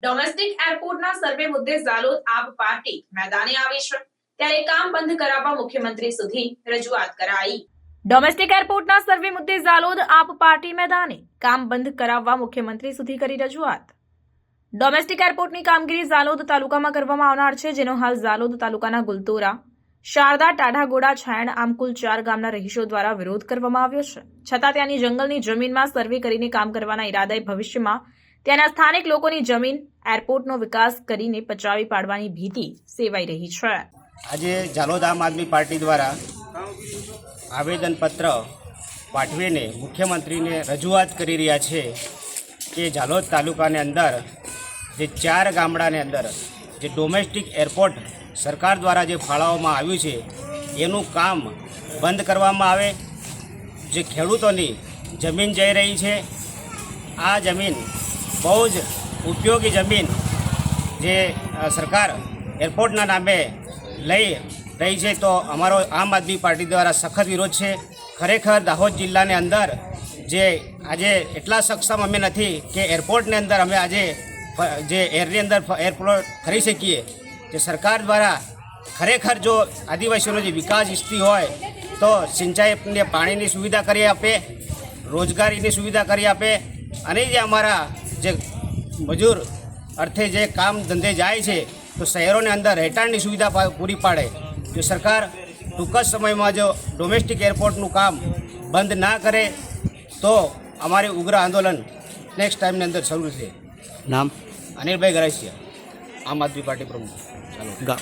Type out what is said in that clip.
Domestic એરપોર્ટના સર્વે મુદ્દે ઝાલોદ આપ party મેદાને આવી છે, ત્યારે કામ બંધ કરાવવા મુખ્યમંત્રી સુધી રજૂઆત કરાઈ। ડોમેસ્ટિક એરપોર્ટના સર્વે મુદ્દે ઝાલોદ આપ પાર્ટી મેદાને કામ બંધ કરાવવા મુખ્યમંત્રી સુધી કરી રજૂઆત। ડોમેસ્ટિક એરપોર્ટની કામગીરી ઝાલોદ તાલુકામાં કરવામાં આવનાર છે, જેનો હાલ ઝાલોદ તાલુકાના ગુલતોરા, શારદા, ટાઢાગોડા, છાયણ આમ કુલ 4 ગામના રહીશો દ્વારા વિરોધ કરવામાં આવ્યો છે। છતાં ત્યાંની જંગલની જમીનમાં સર્વે કરીને કામ કરવાના ઈરાદાએ ભવિષ્યમાં ત્યાંના સ્થાનિક લોકોની જમીન એરપોર્ટનો વિકાસ કરીને પચાવી પાડવાની ભીતિ સેવાઈ રહી છે। આજે ઝાલોદ આમ આદમી પાર્ટી દ્વારા આવેદનપત્ર પાઠવીને મુખ્યમંત્રીને રજૂઆત કરી રહ્યા છે કે ઝાલોદ તાલુકાની અંદર જે 4 ગામડાને અંદર જે ડોમેસ્ટિક એરપોર્ટ સરકાર દ્વારા જે ફાળવવામાં આવ્યું છે એનું કામ બંધ કરવામાં આવે। જે ખેડૂતોની જમીન જઈ રહી છે, આ જમીન બહુ જ ઉપયોગી જમીન જે સરકાર એરપોર્ટના નામે લઈ રહી છે, તો અમારો આમ આદમી પાર્ટી દ્વારા સખત વિરોધ છે। ખરેખર દાહોદ જિલ્લાની અંદર જે આજે એટલા સક્ષમ અમે નથી કે એરપોર્ટની અંદર અમે આજે જે એરની અંદર એરપોર્ટ ફરી શકીએ। જે સરકાર દ્વારા ખરેખર જો આદિવાસીઓનો જે વિકાસ ઈચ્છતી હોય તો સિંચાઈને પાણીની સુવિધા કરી આપે, રોજગારીની સુવિધા કરી આપે, અને જે અમારા જે મજૂર અર્થે જે કામ ધંધે જાય છે તો શહેરોની અંદર રહેઠાણની સુવિધા પૂરી પાડે। જો સરકાર ટૂંક જ સમયમાં જો ડોમેસ્ટિક એરપોર્ટનું કામ બંધ ના કરે તો અમારે ઉગ્ર આંદોલન નેક્સ્ટ ટાઈમની અંદર શરૂ છે। નામ? અનિલભાઈ ગરાસિયા, આમ આદમી પાર્ટી પ્રમુખ। ચાલો।